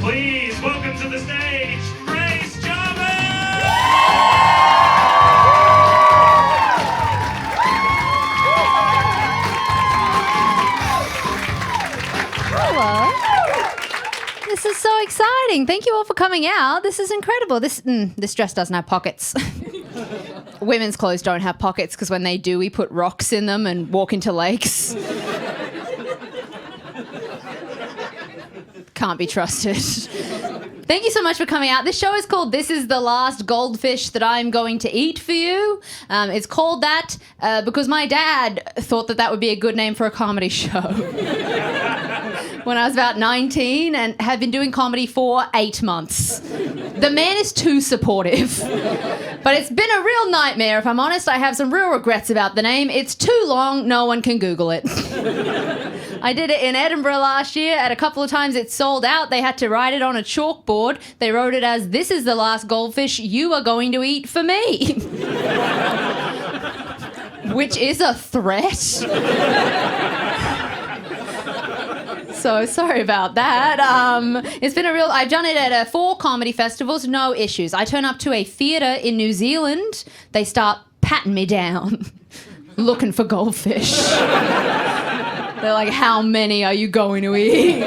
Please welcome to the stage, Jarvis! Hello. This is so exciting. Thank you all for coming out. This is incredible. This dress doesn't have pockets. Women's clothes don't have pockets because when they do, we put rocks in them and walk into lakes. Can't be trusted. Thank you so much for coming out. This show is called This Is the Last Goldfish That I'm Going to Eat for You. It's called that because my dad thought that would be a good name for a comedy show. When I was about 19 and had been doing comedy for 8 months. The man is too supportive. But it's been a real nightmare, if I'm honest. I have some real regrets about the name. It's too long, no one can Google it. I did it in Edinburgh last year. At a couple of times it sold out. They had to write it on a chalkboard. They wrote it as, "This is the last goldfish you are going to eat for me." Which is a threat. So sorry about that. It's been I've done it at 4 comedy festivals, no issues. I turn up to a theatre in New Zealand. They start patting me down, looking for goldfish. They're like, "How many are you going to eat?"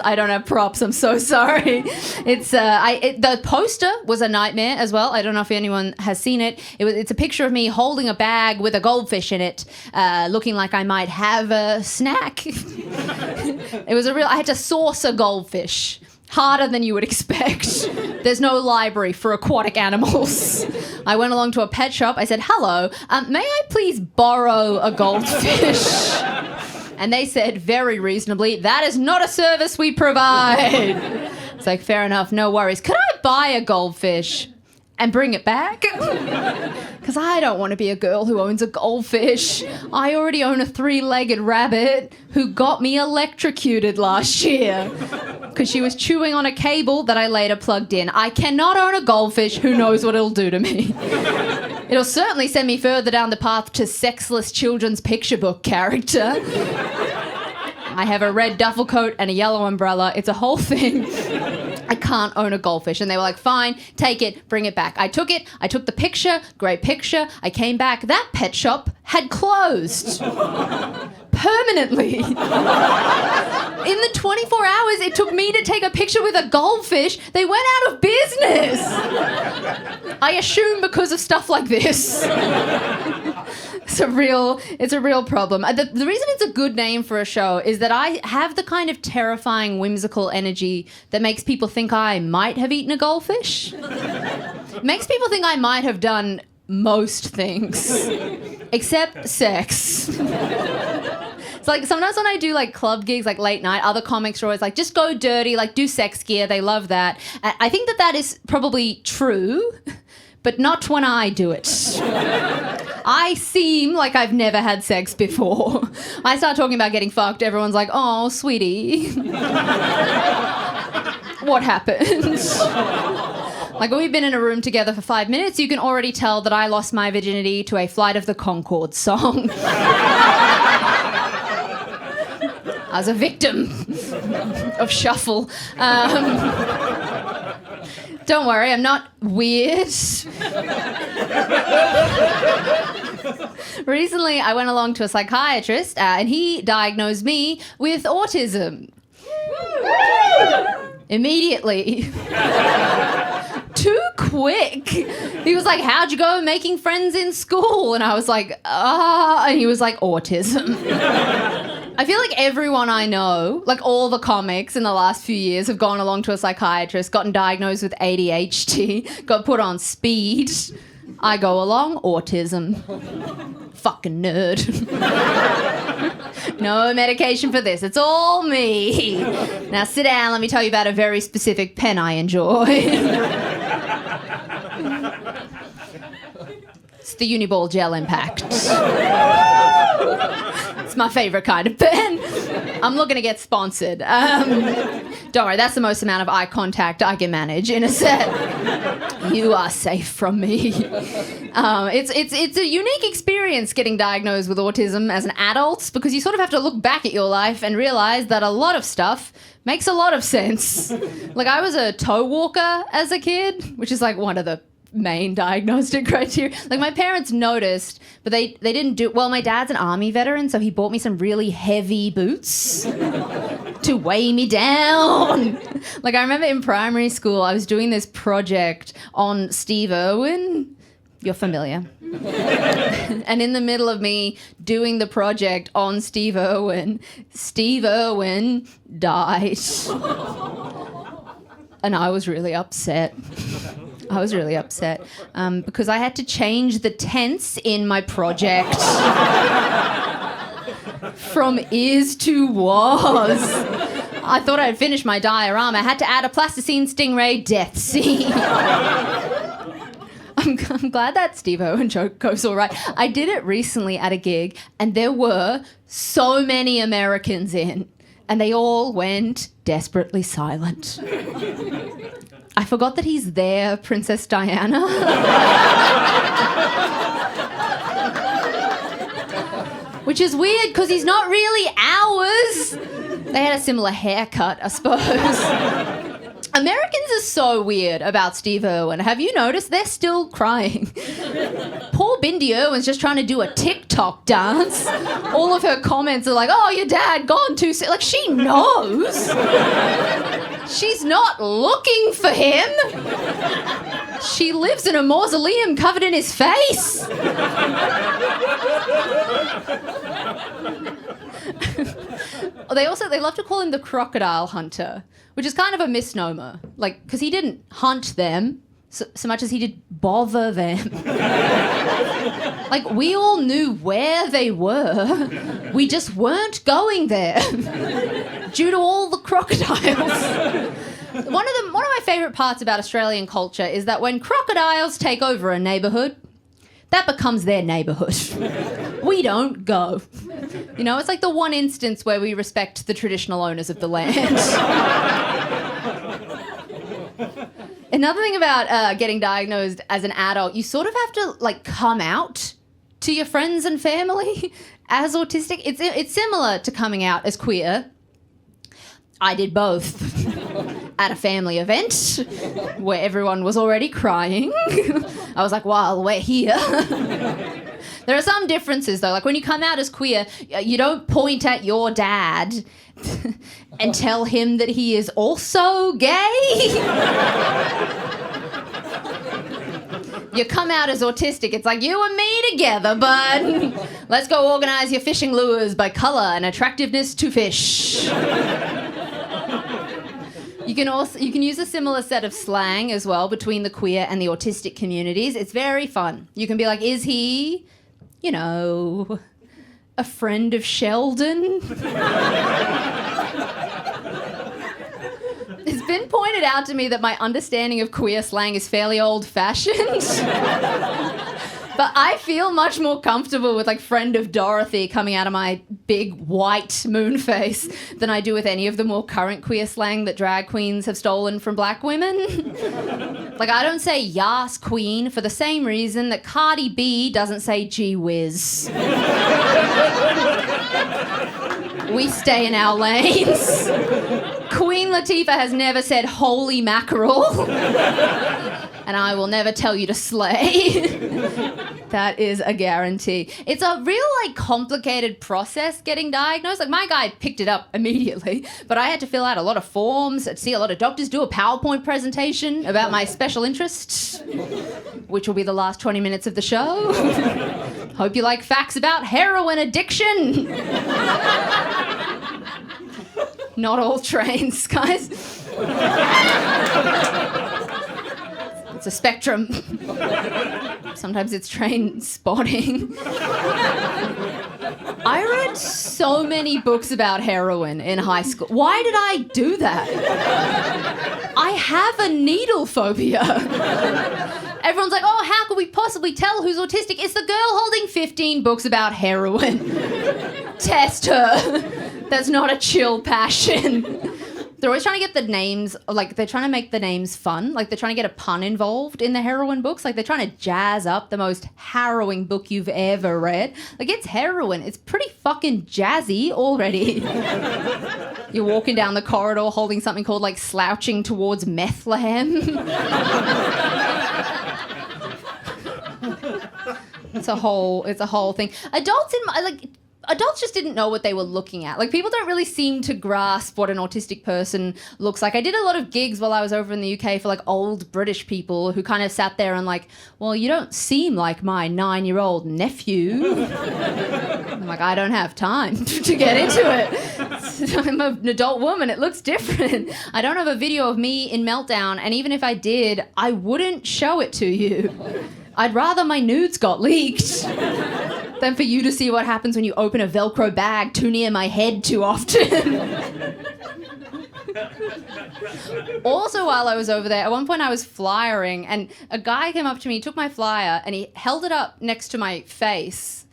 I don't have props. I'm so sorry. The poster was a nightmare as well. I don't know if anyone has seen it. It's a picture of me holding a bag with a goldfish in it, looking like I might have a snack. I had to source a goldfish. Harder than you would expect. There's no library for aquatic animals. I went along to a pet shop. I said, "Hello, may I please borrow a goldfish?" And they said very reasonably, "That is not a service we provide." It's like, fair enough, no worries. Could I buy a goldfish and bring it back? Because I don't want to be a girl who owns a goldfish. I already own a 3-legged rabbit who got me electrocuted last year because she was chewing on a cable that I later plugged in. I cannot own a goldfish. Who knows what it'll do to me? It'll certainly send me further down the path to sexless children's picture book character. I have a red duffel coat and a yellow umbrella. It's a whole thing. I can't own a goldfish. And they were like, "Fine, take it, bring it back." I took it, I took the picture, great picture. I came back, that pet shop had closed. Permanently. In the 24 hours it took me to take a picture with a goldfish, they went out of business. I assume because of stuff like this. It's a real problem. The reason it's a good name for a show is that I have the kind of terrifying, whimsical energy that makes people think I might have eaten a goldfish. Makes people think I might have done most things. Except sex. It's like sometimes when I do like club gigs, like late night, other comics are always like, "Just go dirty, like do sex gear." They love that. I think that is probably true, but not when I do it. I seem like I've never had sex before. I start talking about getting fucked, everyone's like, "Oh, sweetie." What happened? Like, we've been in a room together for 5 minutes, you can already tell that I lost my virginity to a Flight of the Conchords song. I was a victim of shuffle. Don't worry, I'm not weird. Recently, I went along to a psychiatrist and he diagnosed me with autism. Immediately. Too quick. He was like, "How'd you go making friends in school?" And I was like, and he was like, "Autism." I feel like everyone I know, like all the comics in the last few years have gone along to a psychiatrist, gotten diagnosed with ADHD, got put on speed. I go along, autism. Fucking nerd. No medication for this. It's all me. Now sit down. Let me tell you about a very specific pen I enjoy. It's the Uniball Gel Impact. It's my favourite kind of pen. I'm looking to get sponsored. Don't worry, that's the most amount of eye contact I can manage in a set. You are safe from me. It's a unique experience getting diagnosed with autism as an adult because you sort of have to look back at your life and realise that a lot of stuff makes a lot of sense. Like, I was a toe walker as a kid, which is like one of the main diagnostic criteria. Like, my parents noticed, but they didn't do... Well, my dad's an army veteran, so he bought me some really heavy boots to weigh me down. Like, I remember in primary school, I was doing this project on Steve Irwin. You're familiar. And in the middle of me doing the project on Steve Irwin died. And I was really upset. Because I had to change the tense in my project from is to was. I thought I'd finished my diorama. I had to add a plasticine stingray death scene. I'm glad that Steve Owen joke goes all right. I did it recently at a gig, and there were so many Americans in, and they all went desperately silent. I forgot that he's there, Princess Diana. Which is weird, because he's not really ours. They had a similar haircut, I suppose. Americans are so weird about Steve Irwin. Have you noticed? They're still crying. Poor Bindi Irwin's just trying to do a TikTok dance. All of her comments are like, oh, your dad gone too soon. Like, she knows. She's not looking for him. She lives in a mausoleum covered in his face. They love to call him the crocodile hunter, which is kind of a misnomer, like, because he didn't hunt them so much as he did bother them. Like, we all knew where they were. We just weren't going there due to all the crocodiles. One of my favourite parts about Australian culture is that when crocodiles take over a neighbourhood, that becomes their neighbourhood. We don't go. You know, it's like the one instance where we respect the traditional owners of the land. Another thing about getting diagnosed as an adult, you sort of have to, like, come out to your friends and family as autistic. It's similar to coming out as queer. I did both at a family event where everyone was already crying. I was like, well, we're here. There are some differences, though. Like, when you come out as queer, you don't point at your dad and tell him that he is also gay. You come out as autistic. It's like, you and me together, bud. Let's go organise your fishing lures by colour and attractiveness to fish. You can use a similar set of slang as well between the queer and the autistic communities. It's very fun. You can be like, is he, you know, a friend of Sheldon? It's been pointed out to me that my understanding of queer slang is fairly old-fashioned. But I feel much more comfortable with, like, friend of Dorothy coming out of my big white moon face than I do with any of the more current queer slang that drag queens have stolen from black women. Like, I don't say yas queen for the same reason that Cardi B doesn't say gee whiz. We stay in our lanes. Queen Latifah has never said holy mackerel. And I will never tell you to slay. That is a guarantee. It's a real, like, complicated process getting diagnosed. Like, my guy picked it up immediately, but I had to fill out a lot of forms, see a lot of doctors, do a PowerPoint presentation about my special interests, which will be the last 20 minutes of the show. Hope you like facts about heroin addiction. Not all trains, guys. It's a spectrum. Sometimes it's train spotting. I read so many books about heroin in high school. Why did I do that? I have a needle phobia. Everyone's like, oh, how could we possibly tell who's autistic? It's the girl holding 15 books about heroin. Test her. That's not a chill passion. They're always trying to get the names, like they're trying to make the names fun. Like they're trying to get a pun involved in the heroine books. Like they're trying to jazz up the most harrowing book you've ever read. Like it's heroin. It's pretty fucking jazzy already. You're walking down the corridor holding something called like Slouching Towards Methlehem. It's a whole thing. Adults just didn't know what they were looking at. Like, people don't really seem to grasp what an autistic person looks like. I did a lot of gigs while I was over in the UK for, like, old British people who kind of sat there and, like, well, you don't seem like my 9-year-old nephew. I'm like, I don't have time to get into it. I'm an adult woman. It looks different. I don't have a video of me in meltdown, and even if I did, I wouldn't show it to you. I'd rather my nudes got leaked than for you to see what happens when you open a Velcro bag too near my head too often. Also, while I was over there, at one point I was flyering and a guy came up to me, took my flyer, and he held it up next to my face,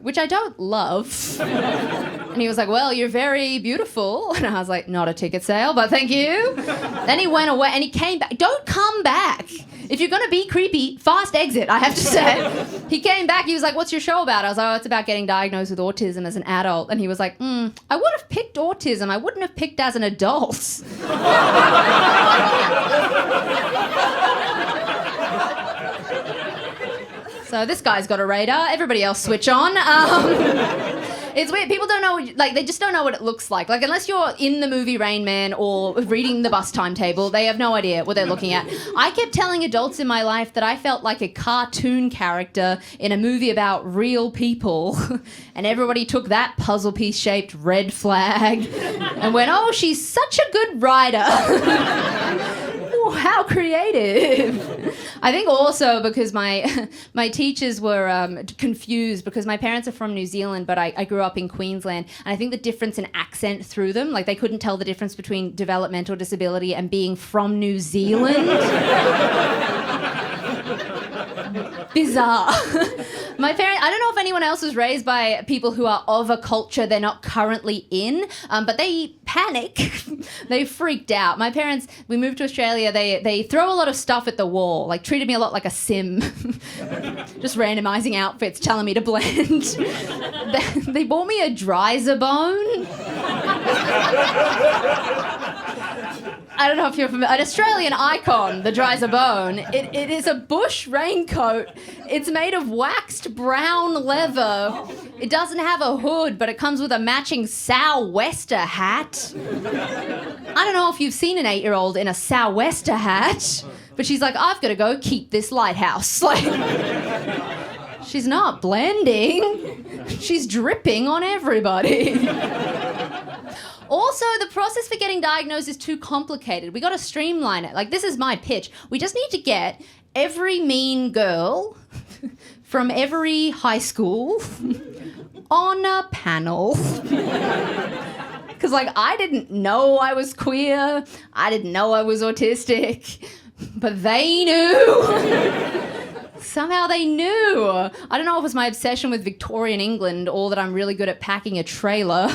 which I don't love. And he was like, well, you're very beautiful. And I was like, not a ticket sale, but thank you. Then he went away and he came back. Don't come back. If you're going to be creepy, fast exit, I have to say. He came back. He was like, what's your show about? I was like, oh, it's about getting diagnosed with autism as an adult. And he was like, I would have picked autism. I wouldn't have picked as an adult. So this guy's got a radar. Everybody else switch on. It's weird. People don't know, like, they just don't know what it looks like. Like, unless you're in the movie Rain Man or reading the bus timetable, they have no idea what they're looking at. I kept telling adults in my life that I felt like a cartoon character in a movie about real people. And everybody took that puzzle piece-shaped red flag and went, oh, she's such a good writer. Oh, how creative. I think also because my teachers were confused because my parents are from New Zealand, but I grew up in Queensland, and I think the difference in accent threw them. Like, they couldn't tell the difference between developmental disability and being from New Zealand. Bizarre. My parents, I don't know if anyone else was raised by people who are of a culture they're not currently in, but they panic. They freaked out. My parents, we moved to Australia, they throw a lot of stuff at the wall, like treated me a lot like a sim. Just randomising outfits, telling me to blend. They bought me a Dryzer bone. I don't know if you're familiar. An Australian icon, the Dryzer bone. It is a bush raincoat. It's made of waxed brown leather. It doesn't have a hood, but it comes with a matching sou'wester hat. I don't know if you've seen an 8-year-old in a sou'wester hat, but she's like, I've got to go keep this lighthouse. Like, she's not blending. She's dripping on everybody. Also, the process for getting diagnosed is too complicated. We got to streamline it. Like, this is my pitch. We just need to get every mean girl from every high school on a panel. Because, like, I didn't know I was queer. I didn't know I was autistic. But they knew. Somehow they knew. I don't know if it was my obsession with Victorian England or that I'm really good at packing a trailer.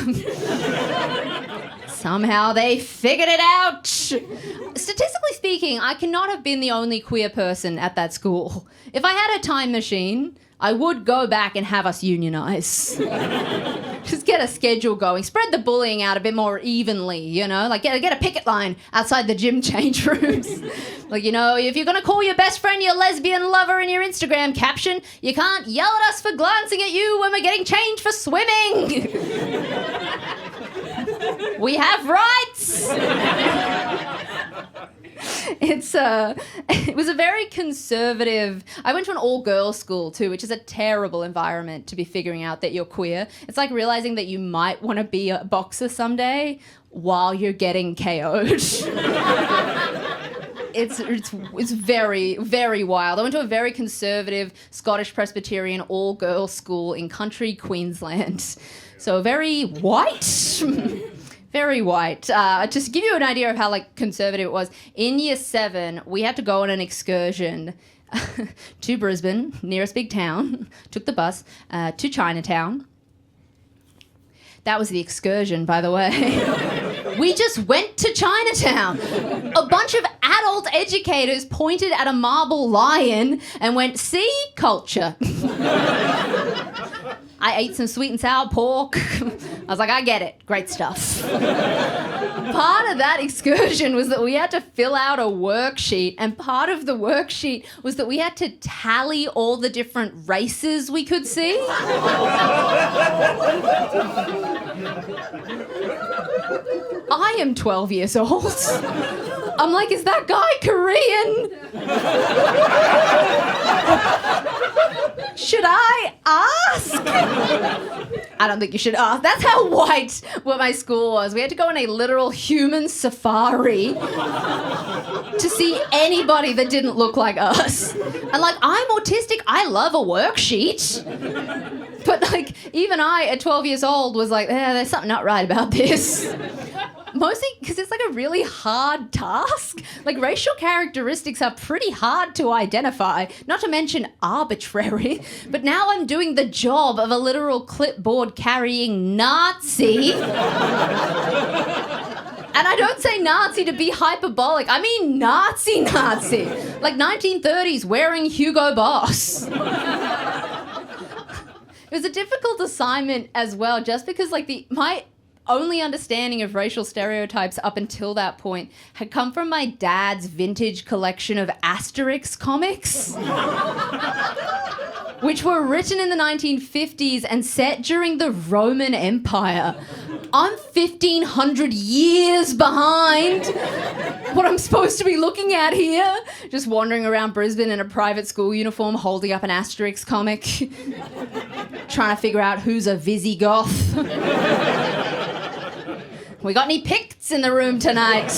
Somehow they figured it out. Statistically speaking, I cannot have been the only queer person at that school. If I had a time machine, I would go back and have us unionize. Just get a schedule going. Spread the bullying out a bit more evenly, you know? Like, get a picket line outside the gym change rooms. Like, you know, if you're going to call your best friend your lesbian lover in your Instagram caption, you can't yell at us for glancing at you when we're getting changed for swimming. We have rights. It was a very conservative. I went to an all-girls school too, which is a terrible environment to be figuring out that you're queer. It's like realizing that you might want to be a boxer someday while you're getting KO'd. It's very, very wild. I went to a very conservative Scottish Presbyterian all-girls school in country Queensland. So very white. Very white. Just to give you an idea of how, like, conservative it was, in year 7, we had to go on an excursion to Brisbane, nearest big town, took the bus, to Chinatown, That was the excursion, by the way. We just went to Chinatown. A bunch of adult educators pointed at a marble lion and went, "See? Culture." I ate some sweet and sour pork. I was like, I get it. Great stuff. Part of that excursion was that we had to fill out a worksheet, and part of the worksheet was that we had to tally all the different races we could see. I am 12 years old. I'm like, is that guy Korean? Should I ask? I don't think you should ask. That's how white what my school was. We had to go on a literal human safari to see anybody that didn't look like us. And like, I'm autistic. I love a worksheet. But like, even I at 12 years old was like, there's something not right about this. Mostly because it's like a really hard task. Like, racial characteristics are pretty hard to identify, not to mention arbitrary. But now I'm doing the job of a literal clipboard carrying Nazi. And I don't say Nazi to be hyperbolic. I mean Nazi. Like 1930s wearing Hugo Boss. It was a difficult assignment as well, just because like my only understanding of racial stereotypes up until that point had come from my dad's vintage collection of Asterix comics, which were written in the 1950s and set during the Roman Empire. I'm 1,500 years behind what I'm supposed to be looking at here. Just wandering around Brisbane in a private school uniform, holding up an Asterix comic, trying to figure out who's a Visigoth. We got any Picts in the room tonight?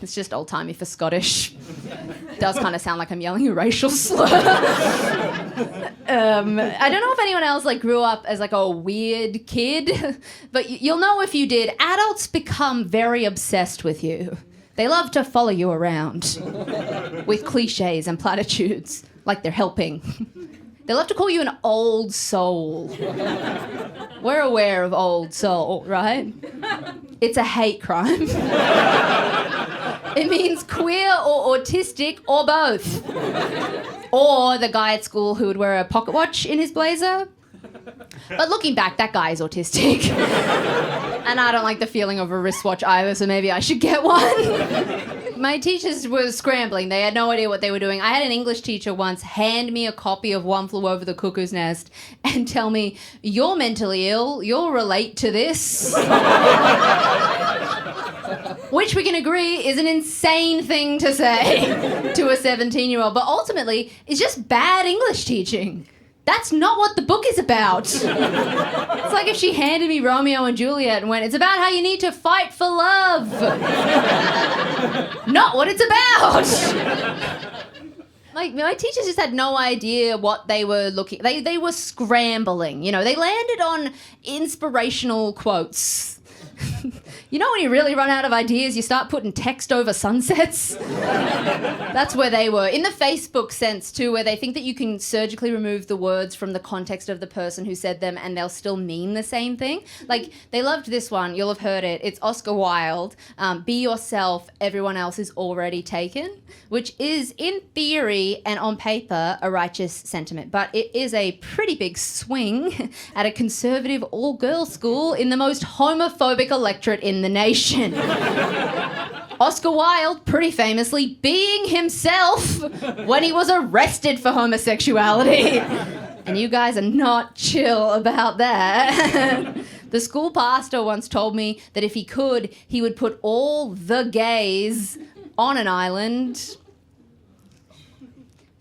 It's just old-timey for Scottish. It does kind of sound like I'm yelling a racial slur. I don't know if anyone else like grew up as like a weird kid, but you'll know if you did. Adults become very obsessed with you. They love to follow you around with cliches and platitudes, like they're helping. They love to call you an old soul. We're aware of old soul, right? It's a hate crime. It means queer or autistic or both. Or the guy at school who would wear a pocket watch in his blazer. But looking back, that guy is autistic. And I don't like the feeling of a wristwatch either, so maybe I should get one. My teachers were scrambling. They had no idea what they were doing. I had an English teacher once hand me a copy of One Flew Over the Cuckoo's Nest and tell me, "You're mentally ill. You'll relate to this." Which we can agree is an insane thing to say to a 17-year-old. But ultimately, it's just bad English teaching. That's not what the book is about. It's like if she handed me Romeo and Juliet and went, "It's about how you need to fight for love." Not what it's about. Like, my teachers just had no idea what they were looking... They were scrambling, you know. They landed on inspirational quotes. You know when you really run out of ideas, you start putting text over sunsets? That's where they were. In the Facebook sense, too, where they think that you can surgically remove the words from the context of the person who said them and they'll still mean the same thing. Like, they loved this one. You'll have heard it. It's Oscar Wilde. Be yourself, everyone else is already taken, which is, in theory and on paper, a righteous sentiment. But it is a pretty big swing at a conservative all-girls school in the most homophobic electorate in the nation. Oscar Wilde, pretty famously, being himself when he was arrested for homosexuality. And you guys are not chill about that. The school pastor once told me that if he could, he would put all the gays on an island.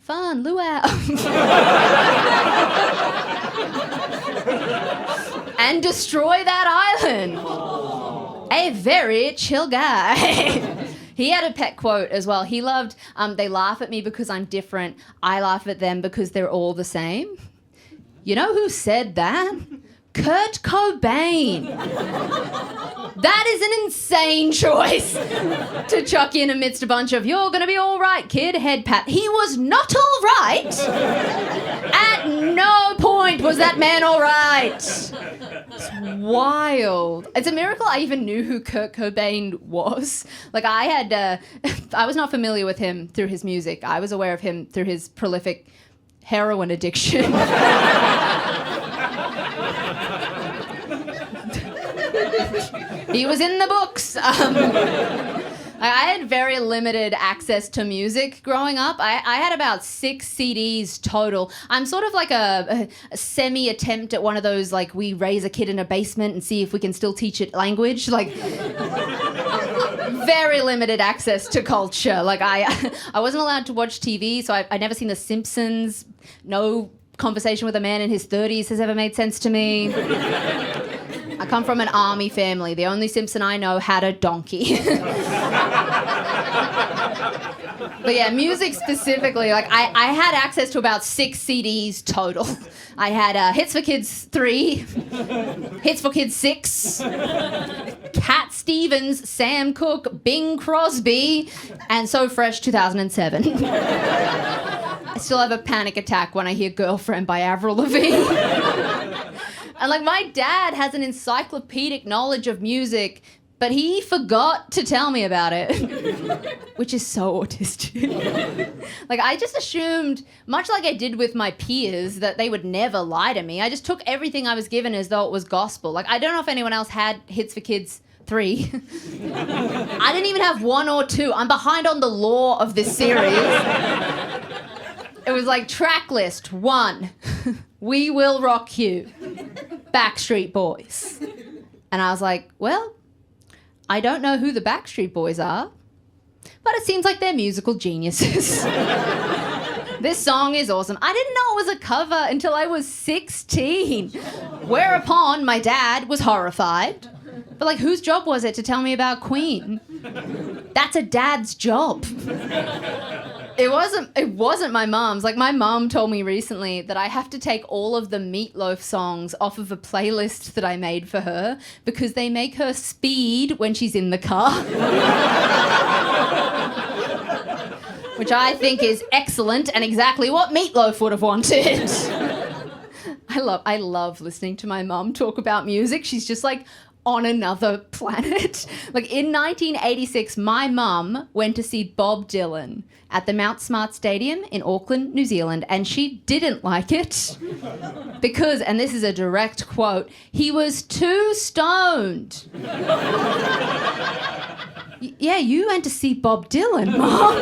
Fun, luau. And destroy that island. A very chill guy. He had a pet quote as well. He loved, "They laugh at me because I'm different. I laugh at them because they're all the same." You know who said that? Kurt Cobain. That is an insane choice to chuck in amidst a bunch of, you're going to be all right, kid, head pat. He was not all right. At no point was that man all right. It's wild. It's a miracle I even knew who Kurt Cobain was. Like, I was not familiar with him through his music. I was aware of him through his prolific heroin addiction. He was in the books. I had very limited access to music growing up. I had about 6 CDs total. I'm sort of like a semi-attempt at one of those, like, we raise a kid in a basement and see if we can still teach it language. Like, very limited access to culture. Like, I wasn't allowed to watch TV, so I never seen The Simpsons. No conversation with a man in his 30s has ever made sense to me. I come from an army family. The only Simpson I know had a donkey. But yeah, music specifically, like I had access to about 6 CDs total. I had Hits for Kids 3, Hits for Kids 6, Cat Stevens, Sam Cooke, Bing Crosby, and So Fresh 2007. I still have a panic attack when I hear Girlfriend by Avril Lavigne. And, like, my dad has an encyclopedic knowledge of music, but he forgot to tell me about it, which is so autistic. Like, I just assumed, much like I did with my peers, that they would never lie to me. I just took everything I was given as though it was gospel. Like, I don't know if anyone else had Hits for Kids 3. I didn't even have 1 or 2. I'm behind on the lore of this series. It was like, track list 1, We Will Rock You, Backstreet Boys. And I was like, well, I don't know who the Backstreet Boys are, but it seems like they're musical geniuses. This song is awesome. I didn't know it was a cover until I was 16, whereupon my dad was horrified. But, like, whose job was it to tell me about Queen? That's a dad's job. It wasn't my mom's. Like, my mom told me recently that I have to take all of the Meatloaf songs off of a playlist that I made for her because they make her speed when she's in the car. Which I think is excellent and exactly what Meatloaf would have wanted. I love listening to my mom talk about music. She's just like on another planet. Like, in 1986, my mum went to see Bob Dylan at the Mount Smart Stadium in Auckland, New Zealand, and she didn't like it because, and this is a direct quote, he was too stoned. Yeah, you went to see Bob Dylan, Mom.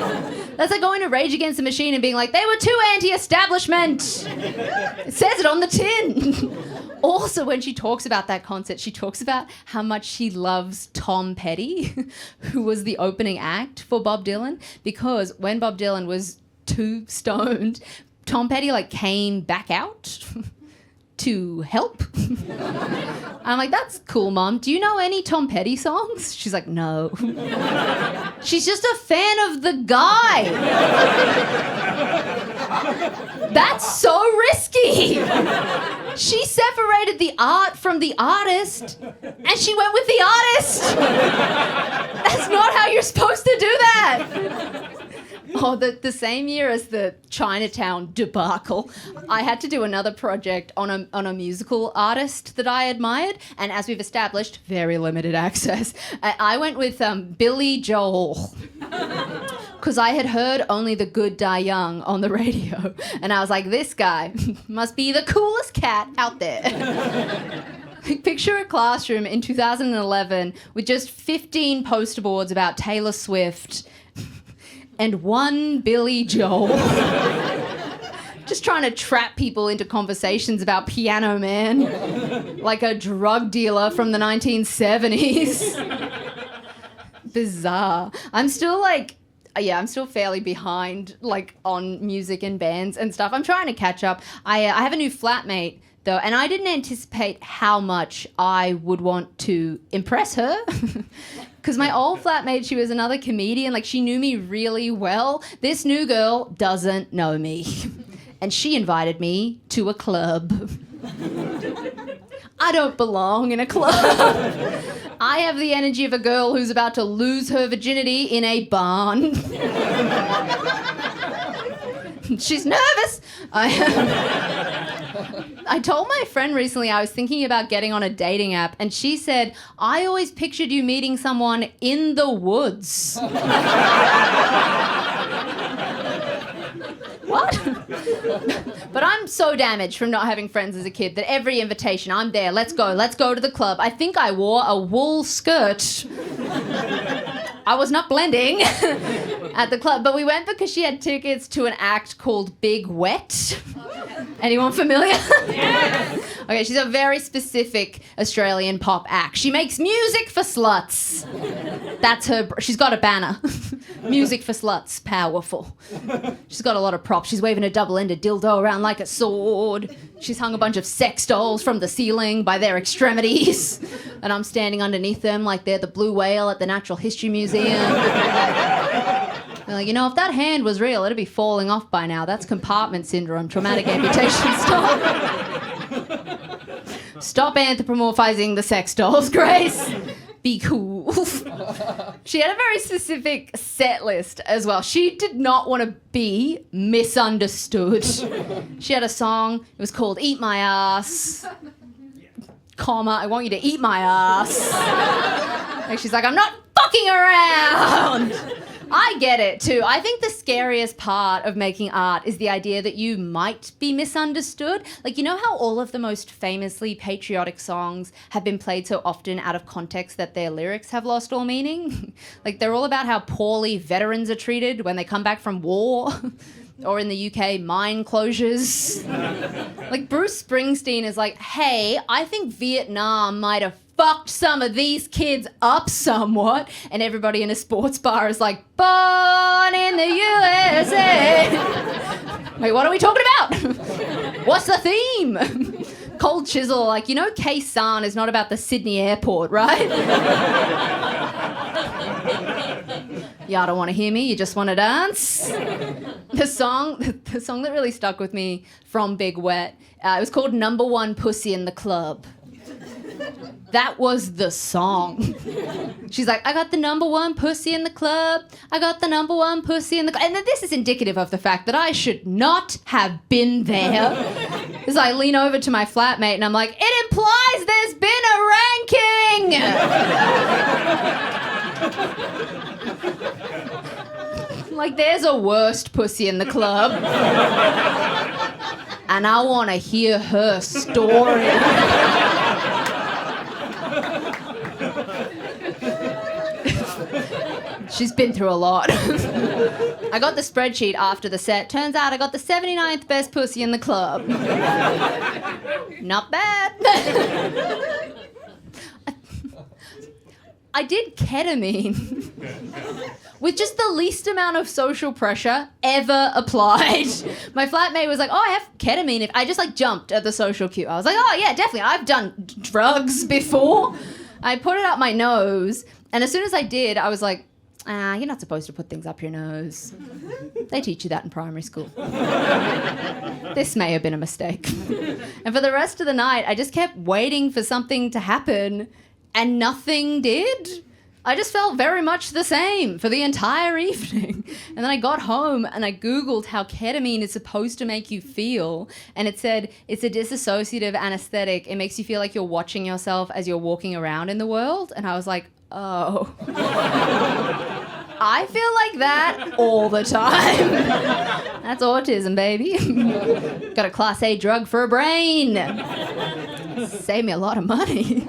That's like going to Rage Against the Machine and being like, they were too anti-establishment. It says it on the tin. Also, when she talks about that concert, she talks about how much she loves Tom Petty, who was the opening act for Bob Dylan, because when Bob Dylan was too stoned, Tom Petty, like, came back out to help. I'm like, that's cool, Mom. Do you know any Tom Petty songs? She's like, no. She's just a fan of the guy. That's so risky. She separated the art from the artist, and she went with the artist. That's not how you're supposed to do that. Oh, the same year as the Chinatown debacle, I had to do another project on a musical artist that I admired, and as we've established, very limited access. I went with Billy Joel, because I had heard Only the Good Die Young on the radio, and I was like, this guy must be the coolest cat out there. Picture a classroom in 2011 with just 15 poster boards about Taylor Swift and 1 Billy Joel. Just trying to trap people into conversations about Piano Man, like a drug dealer from the 1970s. Bizarre. I'm still fairly behind, like, on music and bands and stuff. I'm trying to catch up. I have a new flatmate, though, and I didn't anticipate how much I would want to impress her. Because my old flatmate, she was another comedian. Like, she knew me really well. This new girl doesn't know me. And she invited me to a club. I don't belong in a club. I have the energy of a girl who's about to lose her virginity in a barn. She's nervous. I told my friend recently I was thinking about getting on a dating app, and she said, I always pictured you meeting someone in the woods. What? But I'm so damaged from not having friends as a kid that every invitation, I'm there, let's go to the club. I think I wore a wool skirt. I was not blending at the club, but we went because she had tickets to an act called Big Wet. Anyone familiar? Yes. Okay, she's a very specific Australian pop act. She makes music for sluts. That's her. She's got a banner. Music for sluts, powerful. She's got a lot of props. She's waving a double-ended dildo around like a sword. She's hung a bunch of sex dolls from the ceiling by their extremities. And I'm standing underneath them like they're the blue whale at the Natural History Museum. They're like, you know, if that hand was real, it'd be falling off by now. That's compartment syndrome, traumatic amputation. Stop anthropomorphizing the sex dolls, Grace. Be cool. She had a very specific set list as well. She did not want to be misunderstood. She had a song. It was called Eat My Ass. Comma, I want you to eat my ass. Like she's like, I'm not fucking around. I get it too. I think the scariest part of making art is the idea that you might be misunderstood. Like, you know how all of the most famously patriotic songs have been played so often out of context that their lyrics have lost all meaning? Like, they're all about how poorly veterans are treated when they come back from war. Or in the UK, mine closures. Like, Bruce Springsteen is like, hey, I think Vietnam might have fucked some of these kids up somewhat. And everybody in a sports bar is like, born in the USA. Wait, what are we talking about? What's the theme? Cold Chisel, like, you know, Khe Sanh is not about the Sydney airport, right? Y'all don't want to hear me, you just want to dance. The song that really stuck with me from Big Wet, it was called Number One Pussy in the Club. That was the song. She's like, I got the number one pussy in the club. I got the number one pussy in the club. And then this is indicative of the fact that I should not have been there. As I lean over to my flatmate and I'm like, it implies there's been a ranking. Like, there's a worst pussy in the club. And I want to hear her story. She's been through a lot. I got the spreadsheet after the set. Turns out I got the 79th best pussy in the club. Not bad. I did ketamine with just the least amount of social pressure ever applied. My flatmate was like, oh, I have ketamine. I just like jumped at the social cue. I was like, oh yeah, definitely. I've done drugs before. I put it up my nose. And as soon as I did, I was like, you're not supposed to put things up your nose. They teach you that in primary school. This may have been a mistake. And for the rest of the night, I just kept waiting for something to happen, and nothing did. I just felt very much the same for the entire evening. And then I got home and I Googled how ketamine is supposed to make you feel. And it said it's a dissociative anesthetic. It makes you feel like you're watching yourself as you're walking around in the world. And I was like, oh. I feel like that all the time. That's autism, baby. Got a Class A drug for a brain. Saved me a lot of money.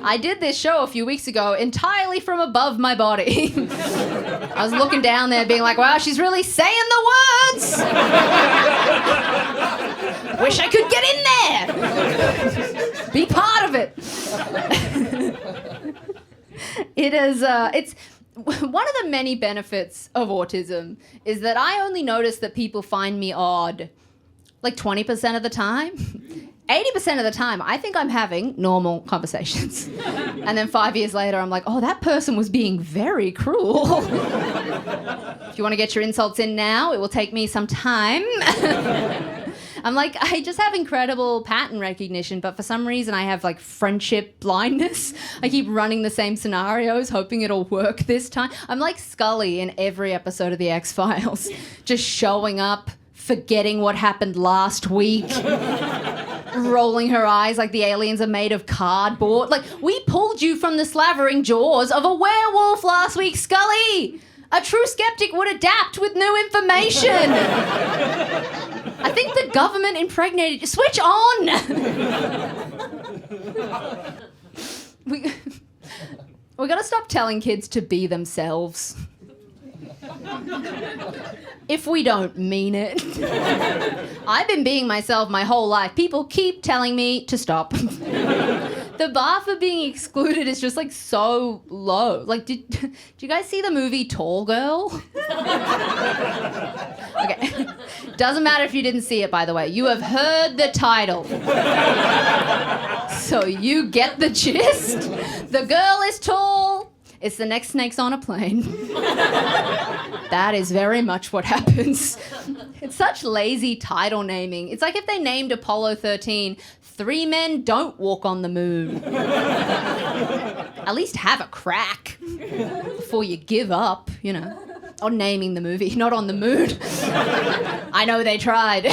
I did this show a few weeks ago entirely from above my body. I was looking down there being like, wow, she's really saying the words. Wish I could get in there. Be part of it. It is, it's one of the many benefits of autism is that I only notice that people find me odd like 20% of the time. 80% of the time, I think I'm having normal conversations. And then 5 years later, I'm like, oh, that person was being very cruel. If you want to get your insults in now, it will take me some time. I'm like, I just have incredible pattern recognition, but for some reason I have like friendship blindness. I keep running the same scenarios, hoping it'll work this time. I'm like Scully in every episode of The X-Files, just showing up, forgetting what happened last week, rolling her eyes like the aliens are made of cardboard. Like, we pulled you from the slavering jaws of a werewolf last week, Scully! A true skeptic would adapt with new information. I think the government impregnated you. Switch on! We gotta stop telling kids to be themselves. If we don't mean it. I've been being myself my whole life. People keep telling me to stop. The bar for being excluded is just like so low. Like, did you guys see the movie Tall Girl? Okay. Doesn't matter if you didn't see it, by the way. You have heard the title. So you get the gist. The girl is tall. It's the next snakes on a plane. That is very much what happens. It's such lazy title naming. It's like if they named Apollo 13, 3 Men Don't Walk on the Moon. At least have a crack before you give up, you know. On naming the movie, not on the moon. I know they tried.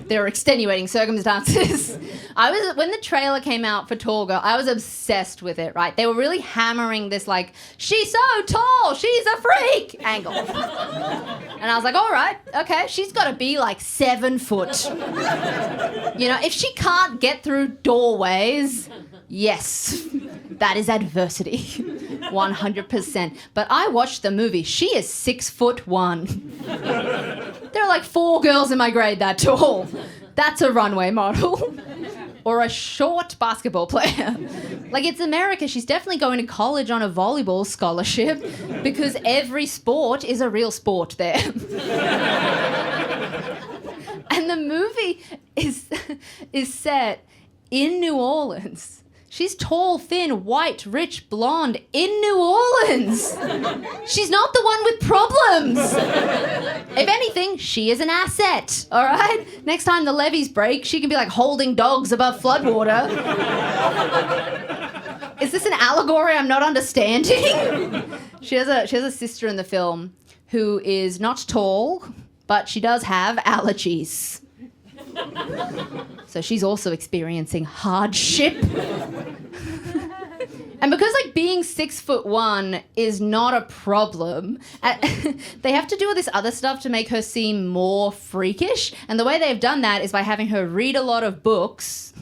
There were extenuating circumstances. When the trailer came out for Tall Girl, I was obsessed with it, right? They were really hammering this, like, she's so tall, she's a freak angle. And I was like, all right, okay, she's got to be like 7 foot. You know, if she can't get through doorways, yes, that is adversity. 100%. But I watched the movie. She is 6'1". There are like 4 girls in my grade that tall. That's a runway model. Or a short basketball player. Like, it's America. She's definitely going to college on a volleyball scholarship because every sport is a real sport there. And the movie is set in New Orleans. She's tall, thin, white, rich, blonde in New Orleans. She's not the one with problems. If anything, she is an asset, all right? Next time the levees break, she can be like holding dogs above floodwater. Is this an allegory I'm not understanding? She has a sister in the film who is not tall, but she does have allergies. So she's also experiencing hardship. And because, like, being 6'1" is not a problem, they have to do all this other stuff to make her seem more freakish. And the way they've done that is by having her read a lot of books.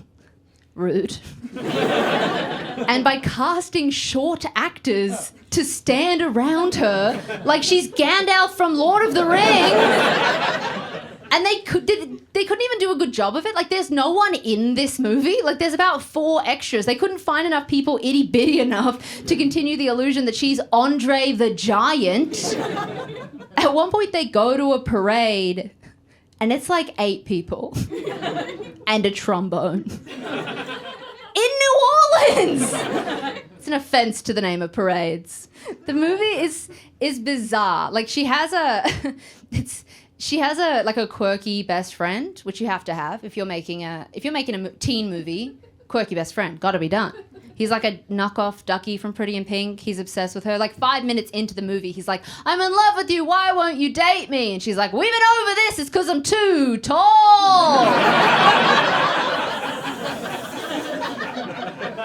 Rude. And by casting short actors to stand around her like she's Gandalf from Lord of the Rings. And they couldn't even do a good job of it. Like, there's no one in this movie. Like, there's about 4 extras. They couldn't find enough people itty-bitty enough to continue the illusion that she's Andre the Giant. At one point, they go to a parade, and it's like 8 people. And a trombone. In New Orleans! It's an offense to the name of parades. The movie is bizarre. Like, she has a quirky best friend, which you have to have if you're making a teen movie. Quirky best friend, gotta be done. He's like a knockoff Ducky from Pretty in Pink. He's obsessed with her. Like 5 minutes into the movie, he's like, "I'm in love with you. Why won't you date me?" And she's like, "We've been over this. It's because I'm too tall."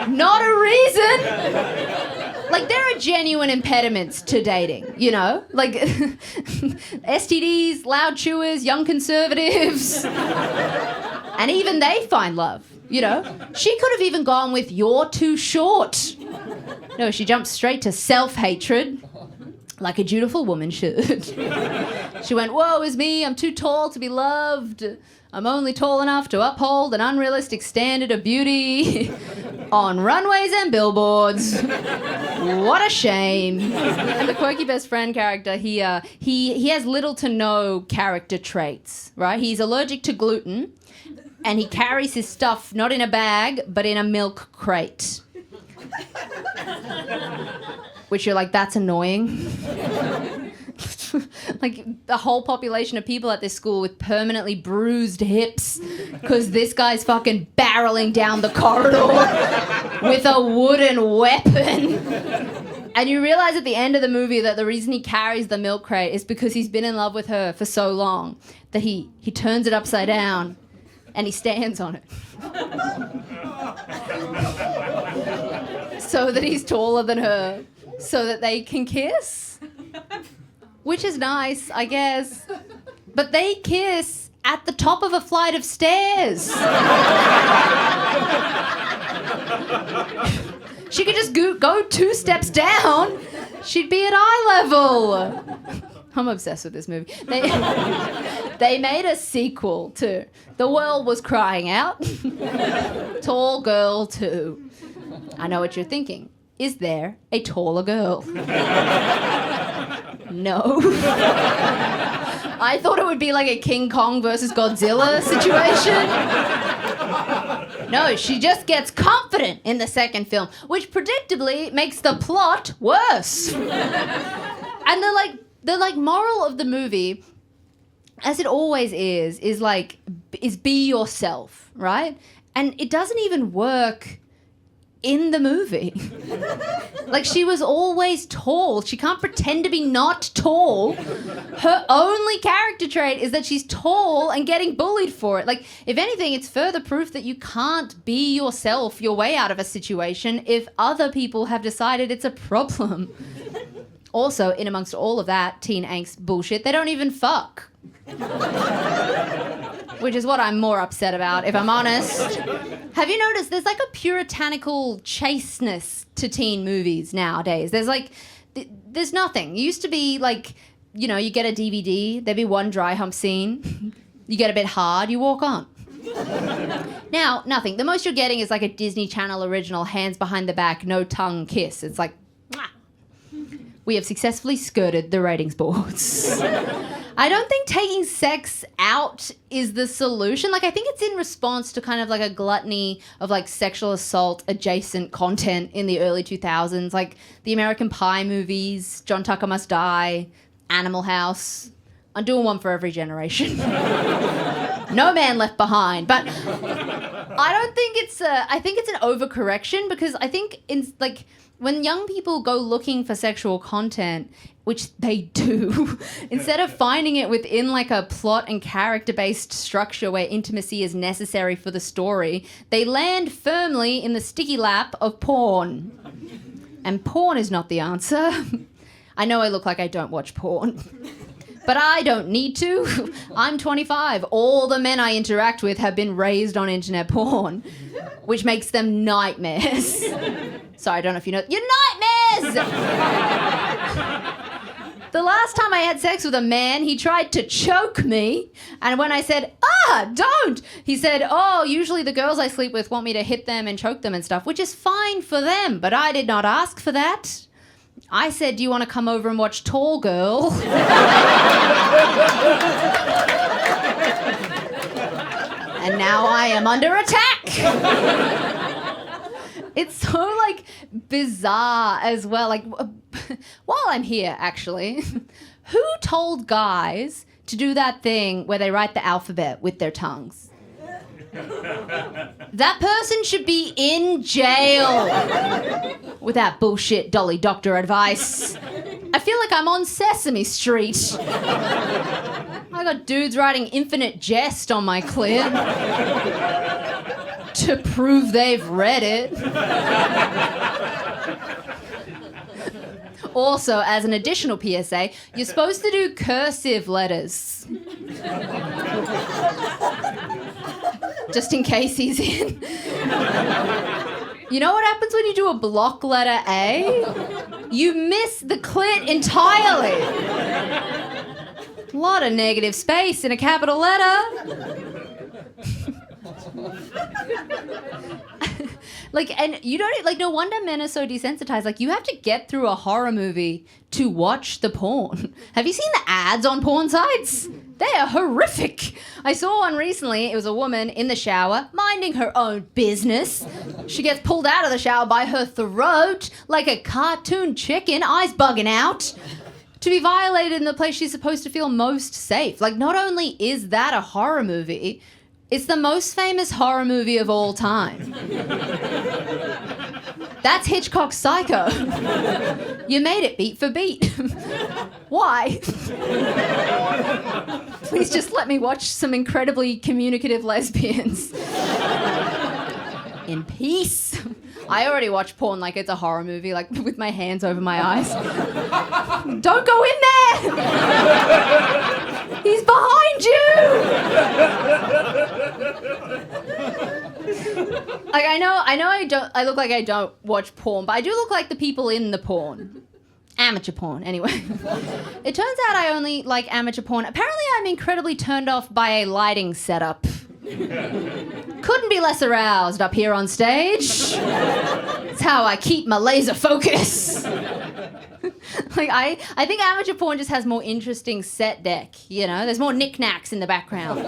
Not a reason. Like, there are genuine impediments to dating, you know? Like, STDs, loud chewers, young conservatives. And even they find love, you know? She could have even gone with "you're too short." No, she jumped straight to self-hatred, like a dutiful woman should. She went, "Woe is me, I'm too tall to be loved. I'm only tall enough to uphold an unrealistic standard of beauty on runways and billboards. What a shame." And the quirky best friend character, he has little to no character traits, right? He's allergic to gluten, and he carries his stuff not in a bag, but in a milk crate. Which you're like, that's annoying. like the whole population of people at this school with permanently bruised hips because this guy's fucking barreling down the corridor with a wooden weapon. And you realize at the end of the movie that the reason he carries the milk crate is because he's been in love with her for so long that he turns it upside down and he stands on it. So that he's taller than her, so that they can kiss. Which is nice, I guess. But they kiss at the top of a flight of stairs. She could just go 2 steps down. She'd be at eye level. I'm obsessed with this movie. They made a sequel to The World Was Crying Out. Tall Girl 2. I know what you're thinking. Is there a taller girl? No. I thought it would be like a King Kong versus Godzilla situation. No, she just gets confident in the second film, which predictably makes the plot worse. And the moral of the movie, as it always is be yourself, right? And it doesn't even work in the movie. Like, she was always tall. She can't pretend to be not tall. Her only character trait is that she's tall and getting bullied for it. Like, if anything, it's further proof that you can't be yourself your way out of a situation if other people have decided it's a problem. Also, in amongst all of that teen angst bullshit, they don't even fuck. Which is what I'm more upset about, if I'm honest. Have you noticed there's like a puritanical chasteness to teen movies nowadays? There's nothing. It used to be like, you know, you get a DVD, there'd be one dry hump scene, you get a bit hard, you walk on. Now, nothing. The most you're getting is like a Disney Channel original, hands behind the back, no tongue kiss. It's like, mwah. We have successfully skirted the ratings boards. I don't think taking sex out is the solution. Like, I think it's in response to kind of like a gluttony of like sexual assault adjacent content in the early 2000s, like the American Pie movies, John Tucker Must Die, Animal House. I'm doing one for every generation. No Man Left Behind. But I think it's an overcorrection, because I think when young people go looking for sexual content, which they do, instead of finding it within like a plot and character-based structure where intimacy is necessary for the story, they land firmly in the sticky lap of porn. And porn is not the answer. I know I look like I don't watch porn, but I don't need to. I'm 25. All the men I interact with have been raised on internet porn, which makes them nightmares. Sorry, I don't know if you know. You're nightmares! The last time I had sex with a man, he tried to choke me. And when I said, don't, he said, usually the girls I sleep with want me to hit them and choke them and stuff, which is fine for them, but I did not ask for that. I said, do you want to come over and watch Tall Girl? And now I am under attack. It's so, like, bizarre as well. Like, while I'm here, actually, who told guys to do that thing where they write the alphabet with their tongues? That person should be in jail with that bullshit Dolly Doctor advice. I feel like I'm on Sesame Street. I got dudes writing infinite jest on my clip to prove they've read it. Also, as an additional PSA, you're supposed to do cursive letters. Just in case he's in. You know what happens when you do a block letter A? You miss the clit entirely. A lot of negative space in a capital letter. And you don't, no wonder men are so desensitized. Like, you have to get through a horror movie to watch the porn. Have you seen the ads on porn sites? They are horrific. I saw one recently. It was a woman in the shower, minding her own business. She gets pulled out of the shower by her throat like a cartoon chicken, eyes bugging out, to be violated in the place she's supposed to feel most safe. Like, not only is that a horror movie, it's the most famous horror movie of all time. That's Hitchcock's Psycho. You made it beat for beat. Why? Please just let me watch some incredibly communicative lesbians. In peace. I already watch porn like it's a horror movie, like with my hands over my eyes. Don't go in there! He's behind you! Like, I know I look like I don't watch porn, but I do look like the people in the porn. Amateur porn, anyway. It turns out I only like amateur porn. Apparently I'm incredibly turned off by a lighting setup. Couldn't be less aroused up here on stage. It's how I keep my laser focus. Like, I think amateur porn just has more interesting set deck, you know? There's more knickknacks in the background.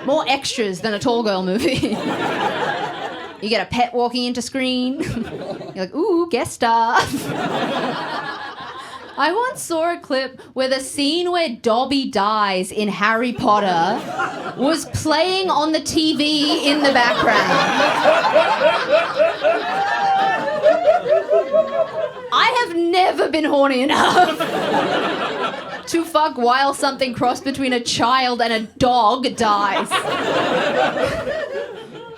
More extras than a tall girl movie. You get a pet walking into screen. You're like, ooh, guest star. I once saw a clip where the scene where Dobby dies in Harry Potter was playing on the TV in the background. I have never been horny enough to fuck while something crossed between a child and a dog dies.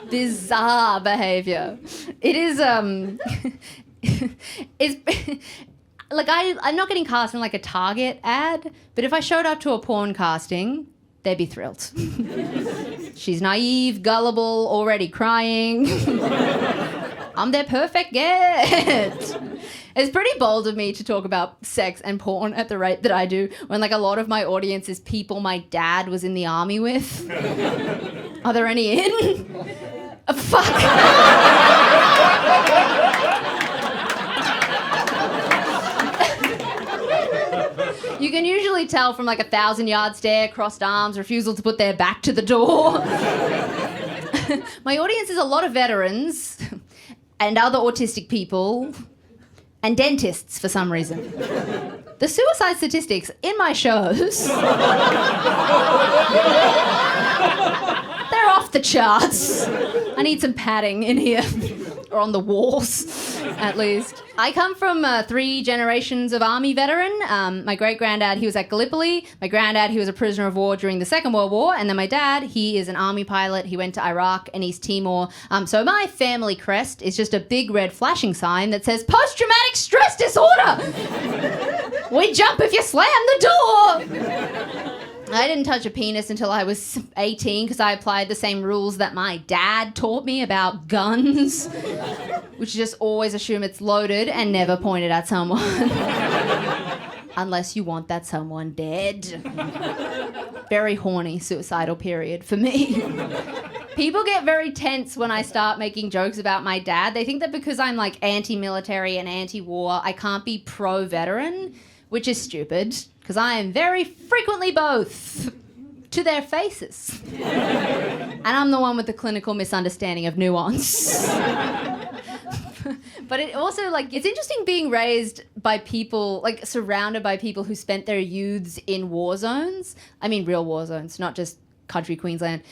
Bizarre behavior. It is, it's... Like, I'm not getting cast in, like, a Target ad, but if I showed up to a porn casting, they'd be thrilled. She's naive, gullible, already crying. I'm their perfect get. It's pretty bold of me to talk about sex and porn at the rate that I do when, like, a lot of my audience is people my dad was in the army with. Are there any in? Fuck. You can usually tell from like 1,000-yard stare, crossed arms, refusal to put their back to the door. My audience is a lot of veterans and other autistic people and dentists for some reason. The suicide statistics in my shows, they're off the charts. I need some padding in here, or on the walls, at least. I come from 3 generations of army veteran. My great-granddad, he was at Gallipoli. My granddad, he was a prisoner of war during the Second World War. And then my dad, he is an army pilot. He went to Iraq and East Timor. So my family crest is just a big red flashing sign that says, post-traumatic stress disorder! We jump if you slam the door! I didn't touch a penis until I was 18 because I applied the same rules that my dad taught me about guns, which just always assume it's loaded and never pointed at someone. Unless you want that someone dead. Very horny suicidal period for me. People get very tense when I start making jokes about my dad. They think that because I'm like anti-military and anti-war, I can't be pro-veteran, which is stupid. Because I am very frequently both, to their faces. And I'm the one with the clinical misunderstanding of nuance. But it also, like, it's interesting being raised by people, like, surrounded by people who spent their youths in war zones. I mean, real war zones, not just country Queensland.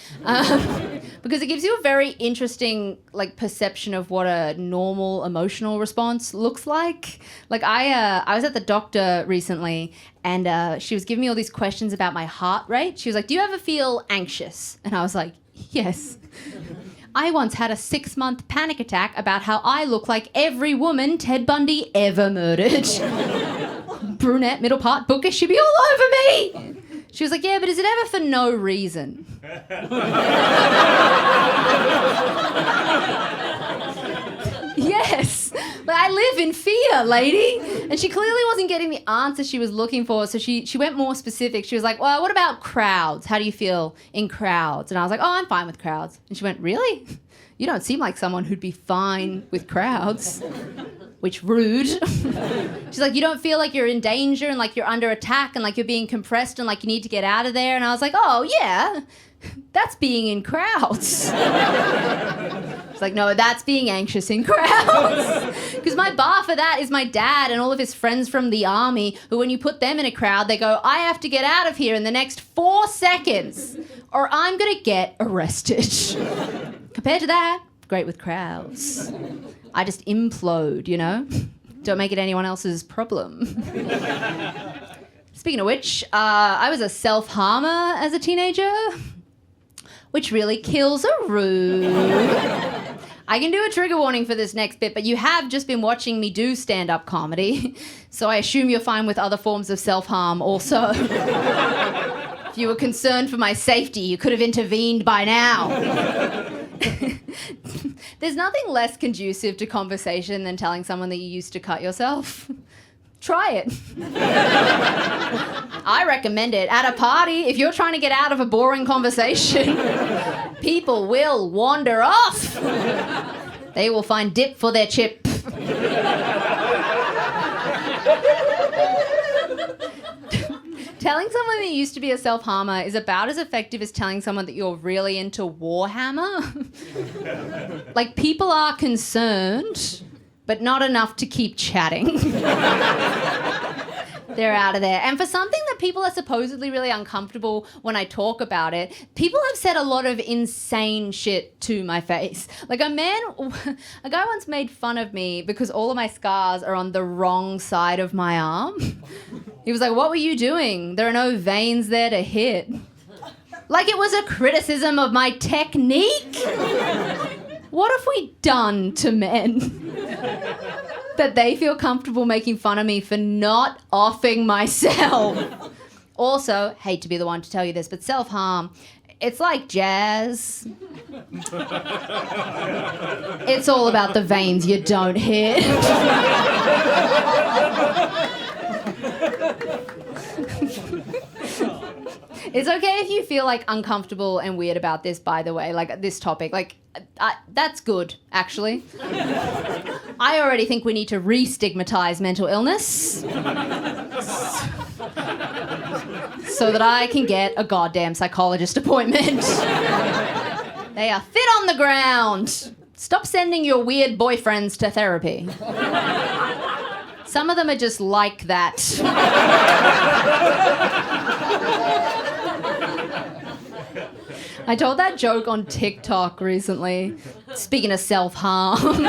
Because it gives you a very interesting, like, perception of what a normal emotional response looks like. Like, I was at the doctor recently, and she was giving me all these questions about my heart rate. She was like, do you ever feel anxious? And I was like, yes. I once had a 6-month panic attack about how I look like every woman Ted Bundy ever murdered. Brunette, middle part, bookish, she'd be all over me. She was like, yeah, but is it ever for no reason? Yes. But I live in fear, lady. And she clearly wasn't getting the answer she was looking for, so she went more specific. She was like, well, what about crowds? How do you feel in crowds? And I was like, oh, I'm fine with crowds. And she went, really? You don't seem like someone who'd be fine with crowds. Which, rude. She's like, you don't feel like you're in danger and like you're under attack and like you're being compressed and like you need to get out of there? And I was like, oh, yeah, that's being in crowds. It's like, no, that's being anxious in crowds. Because my bar for that is my dad and all of his friends from the army, who when you put them in a crowd, they go, I have to get out of here in the next 4 seconds or I'm going to get arrested. Compared to that, great with crowds. I just implode, you know? Don't make it anyone else's problem. Speaking of which, I was a self-harmer as a teenager, which really kills a room. I can do a trigger warning for this next bit, but you have just been watching me do stand-up comedy, so I assume you're fine with other forms of self-harm also. If you were concerned for my safety, you could have intervened by now. There's nothing less conducive to conversation than telling someone that you used to cut yourself. Try it. I recommend it. At a party, if you're trying to get out of a boring conversation, people will wander off. They will find dip for their chip. Telling someone that you used to be a self-harmer is about as effective as telling someone that you're really into Warhammer. Like, people are concerned, but not enough to keep chatting. They're out of there. And for something that people are supposedly really uncomfortable when I talk about it, people have said a lot of insane shit to my face. Like a guy once made fun of me because all of my scars are on the wrong side of my arm. He was like, what were you doing? There are no veins there to hit. Like it was a criticism of my technique. What have we done to men that they feel comfortable making fun of me for not offing myself? Also, hate to be the one to tell you this, but self-harm, it's like jazz. It's all about the veins you don't hit. It's okay if you feel like uncomfortable and weird about this, by the way, like this topic. Like, that's good, actually. I already think we need to re-stigmatise mental illness so that I can get a goddamn psychologist appointment. They are fit on the ground. Stop sending your weird boyfriends to therapy. Some of them are just like that. I told that joke on TikTok recently, speaking of self-harm.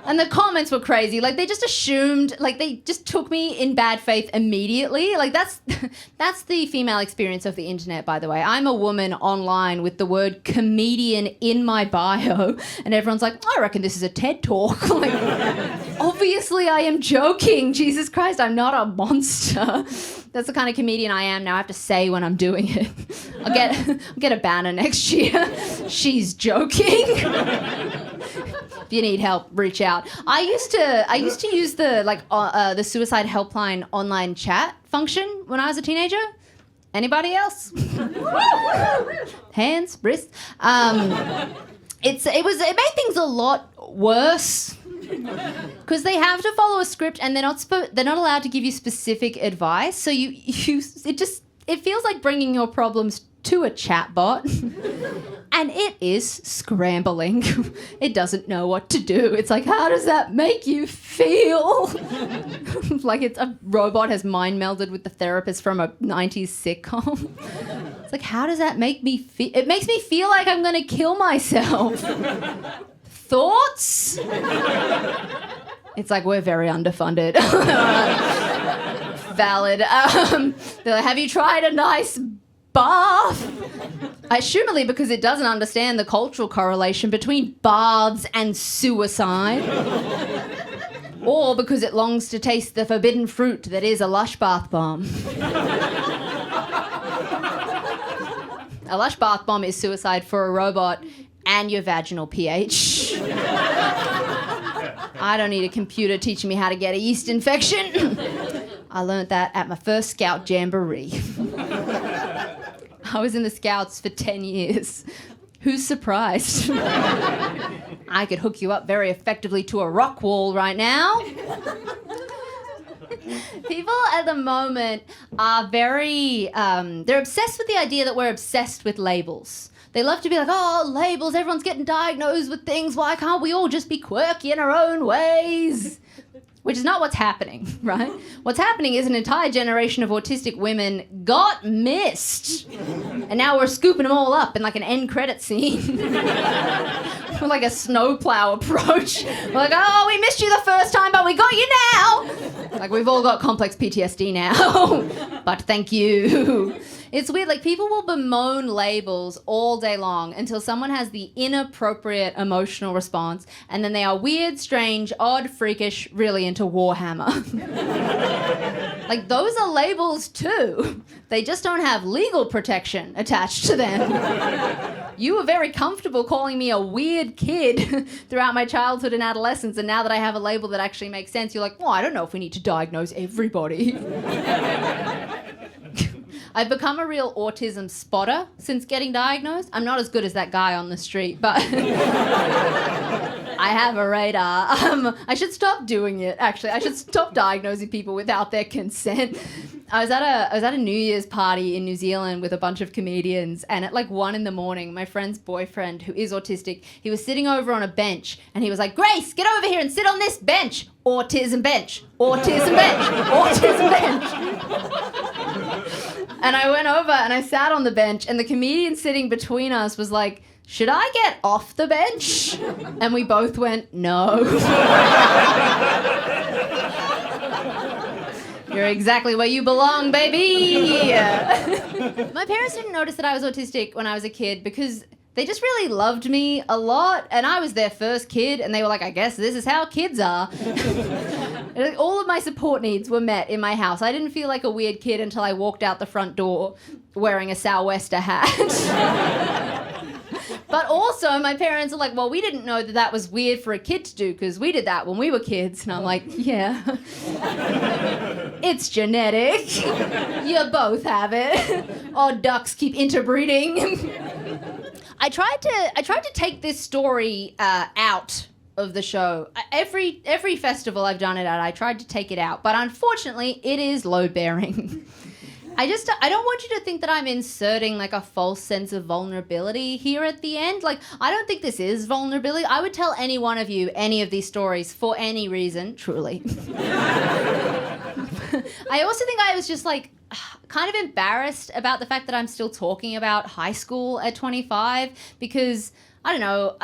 And the comments were crazy. Like, they just assumed, like, they just took me in bad faith immediately. Like, that's the female experience of the internet, by the way. I'm a woman online with the word comedian in my bio, and everyone's like, I reckon this is a TED Talk. Like, obviously I am joking. Jesus Christ, I'm not a monster. That's the kind of comedian I am now. I have to say when I'm doing it. I'll get a banner next year. She's joking. If you need help, reach out. I used to use the suicide helpline online chat function when I was a teenager. Anybody else? Hands, wrists. It made things a lot worse. Because they have to follow a script and they're not allowed to give you specific advice. So it feels like bringing your problems to a chatbot, and it is scrambling. It doesn't know what to do. It's like, how does that make you feel? Like a robot has mind melded with the therapist from a 90s sitcom. It's like, how does that make me feel? It makes me feel like I'm going to kill myself. Thoughts? It's like, we're very underfunded. Valid. They're like, have you tried a nice bath? Assumably because it doesn't understand the cultural correlation between baths and suicide. Or because it longs to taste the forbidden fruit that is a Lush bath bomb. A Lush bath bomb is suicide for a robot and your vaginal pH. I don't need a computer teaching me how to get a yeast infection. I learnt that at my first Scout Jamboree. I was in the Scouts for 10 years. Who's surprised? I could hook you up very effectively to a rock wall right now. People at the moment are very... they're obsessed with the idea that we're obsessed with labels. They love to be like, oh, labels, everyone's getting diagnosed with things. Why can't we all just be quirky in our own ways? Which is not what's happening, right? What's happening is an entire generation of autistic women got missed. And now we're scooping them all up in like an end credit scene. With like a snowplow approach. We're like, oh, we missed you the first time, but we got you now. Like, we've all got complex PTSD now. But thank you. It's weird, like, people will bemoan labels all day long until someone has the inappropriate emotional response, and then they are weird, strange, odd, freakish, really into Warhammer. Like, those are labels too. They just don't have legal protection attached to them. You were very comfortable calling me a weird kid throughout my childhood and adolescence, and now that I have a label that actually makes sense, you're like, well, I don't know if we need to diagnose everybody. I've become a real autism spotter since getting diagnosed. I'm not as good as that guy on the street, but I have a radar. I should stop doing it, actually. I should stop diagnosing people without their consent. I was at a New Year's party in New Zealand with a bunch of comedians, and at like 1 a.m, my friend's boyfriend, who is autistic, he was sitting over on a bench, and he was like, Grace, get over here and sit on this bench. Autism bench. Autism bench. Autism bench. And I went over and I sat on the bench, and the comedian sitting between us was like, should I get off the bench? And we both went, no. You're exactly where you belong, baby. My parents didn't notice that I was autistic when I was a kid because they just really loved me a lot, and I was their first kid, and they were like, I guess this is how kids are. All of my support needs were met in my house. I didn't feel like a weird kid until I walked out the front door wearing a sou'wester hat. But also, my parents are like, well, we didn't know that that was weird for a kid to do because we did that when we were kids. And I'm like, yeah. It's genetic. You both have it. Odd ducks keep interbreeding. I tried to take this story out of the show. Every festival I've done it at, I tried to take it out, but unfortunately, it is load-bearing. I don't want you to think that I'm inserting like a false sense of vulnerability here at the end. Like, I don't think this is vulnerability. I would tell any one of you any of these stories for any reason, truly. I also think I was just like kind of embarrassed about the fact that I'm still talking about high school at 25 because, I don't know,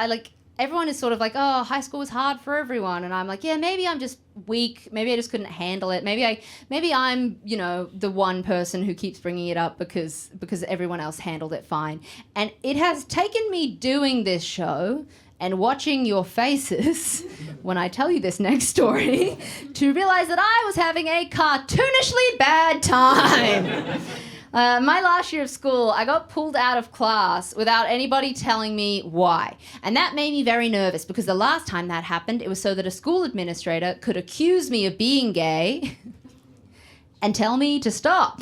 everyone is sort of like, oh, high school was hard for everyone. And I'm like, yeah, maybe I'm just weak. Maybe I just couldn't handle it. Maybe I'm, you know, the one person who keeps bringing it up because everyone else handled it fine. And it has taken me doing this show and watching your faces when I tell you this next story to realize that I was having a cartoonishly bad time. My last year of school, I got pulled out of class without anybody telling me why. And that made me very nervous because the last time that happened, it was so that a school administrator could accuse me of being gay and tell me to stop.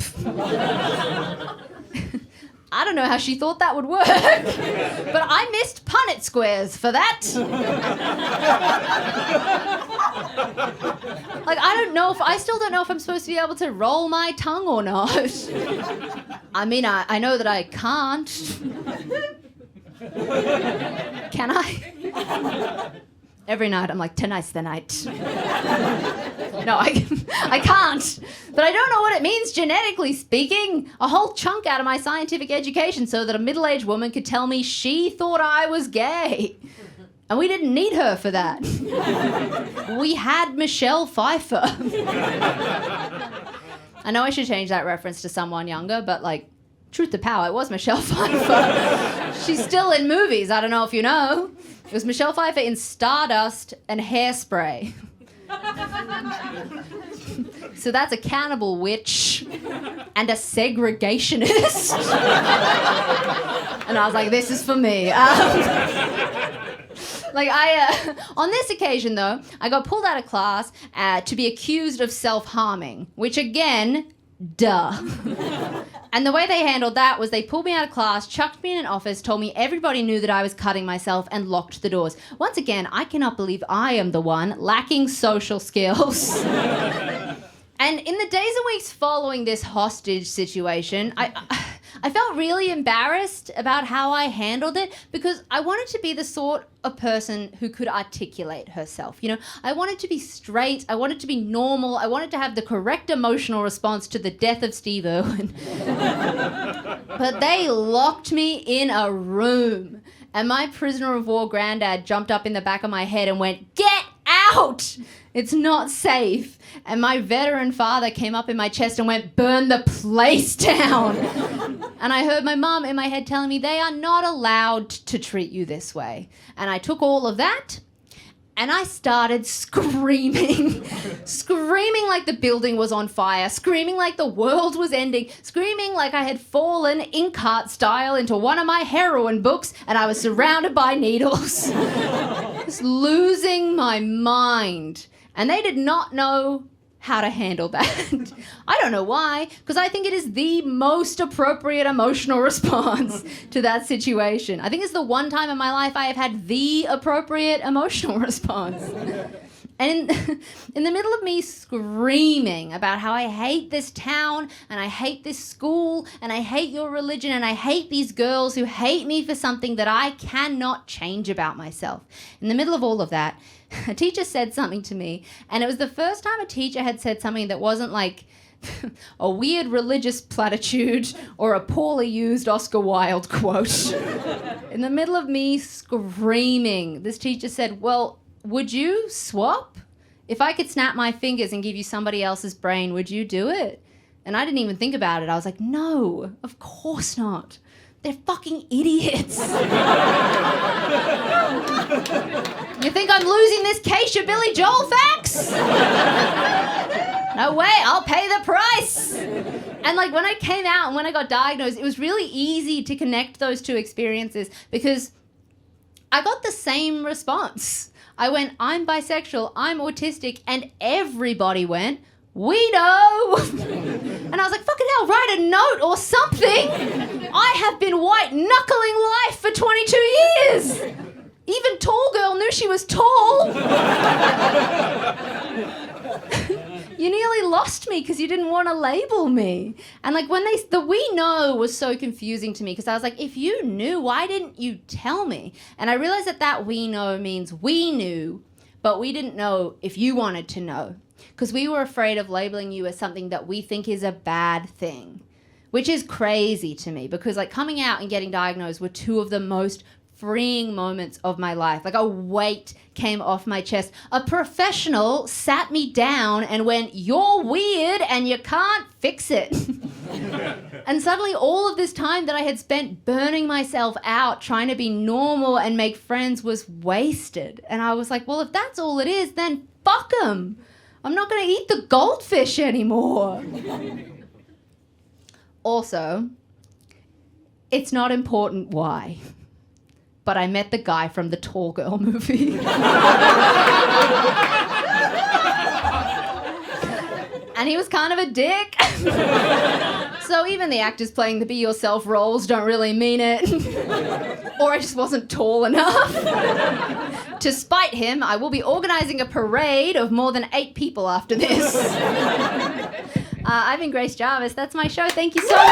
I don't know how she thought that would work, but I missed Punnett squares for that. Like, I still don't know if I'm supposed to be able to roll my tongue or not. I mean, I know that I can't. Can I? Every night I'm like, tonight's the night. No, I can't. But I don't know what it means genetically speaking. A whole chunk out of my scientific education so that a middle-aged woman could tell me she thought I was gay. And we didn't need her for that. We had Michelle Pfeiffer. I know I should change that reference to someone younger, but like, truth to power, it was Michelle Pfeiffer. She's still in movies, I don't know if you know. It was Michelle Pfeiffer in Stardust and Hairspray. So that's a cannibal witch and a segregationist. And I was like, this is for me. On this occasion, though, I got pulled out of class to be accused of self-harming, which again, duh. And the way they handled that was they pulled me out of class, chucked me in an office, told me everybody knew that I was cutting myself, and locked the doors. Once again, I cannot believe I am the one lacking social skills. And in the days and weeks following this hostage situation, I I felt really embarrassed about how I handled it because I wanted to be the sort of person who could articulate herself. You know, I wanted to be straight. I wanted to be normal. I wanted to have the correct emotional response to the death of Steve Irwin. But they locked me in a room. And my prisoner of war granddad jumped up in the back of my head and went, "Get out! It's not safe." And my veteran father came up in my chest and went, "Burn the place down." And I heard my mum in my head telling me they are not allowed to treat you this way. And I took all of that and I started screaming. Screaming like the building was on fire, screaming like the world was ending, screaming like I had fallen Inkheart style into one of my heroin books and I was surrounded by needles. Just losing my mind. And they did not know how to handle that. I don't know why, because I think it is the most appropriate emotional response to that situation. I think it's the one time in my life I have had the appropriate emotional response. And in the middle of me screaming about how I hate this town and I hate this school and I hate your religion and I hate these girls who hate me for something that I cannot change about myself. In the middle of all of that, a teacher said something to me, and it was the first time a teacher had said something that wasn't like a weird religious platitude or a poorly used Oscar Wilde quote. In the middle of me screaming, this teacher said, "Well, would you swap? If I could snap my fingers and give you somebody else's brain, would you do it?" And I didn't even think about it. I was like, no, of course not. They're fucking idiots. You think I'm losing this case, you Billy Joel facts? No way, I'll pay the price. And like when I came out and when I got diagnosed, it was really easy to connect those two experiences because I got the same response. I went, "I'm bisexual, I'm autistic," and everybody went, "We know." And I was like, fucking hell, write a note or something. I have been white knuckling life for 22 years. Even tall girl knew she was tall. You nearly lost me because you didn't want to label me. And like when the "we know" was so confusing to me because I was like, if you knew, why didn't you tell me? And I realized that "we know" means we knew, but we didn't know if you wanted to know. Because we were afraid of labeling you as something that we think is a bad thing, which is crazy to me because like coming out and getting diagnosed were two of the most freeing moments of my life. Like a weight came off my chest. A professional sat me down and went, "You're weird and you can't fix it." And suddenly all of this time that I had spent burning myself out trying to be normal and make friends was wasted. And I was like, well, if that's all it is, then fuck 'em. I'm not going to eat the goldfish anymore. Also, it's not important why, but I met the guy from the Tall Girl movie. And he was kind of a dick. So even the actors playing the be yourself roles don't really mean it. Or I just wasn't tall enough. To spite him, I will be organising a parade of more than 8 people after this. I've been Grace Jarvis. That's my show. Thank you so much.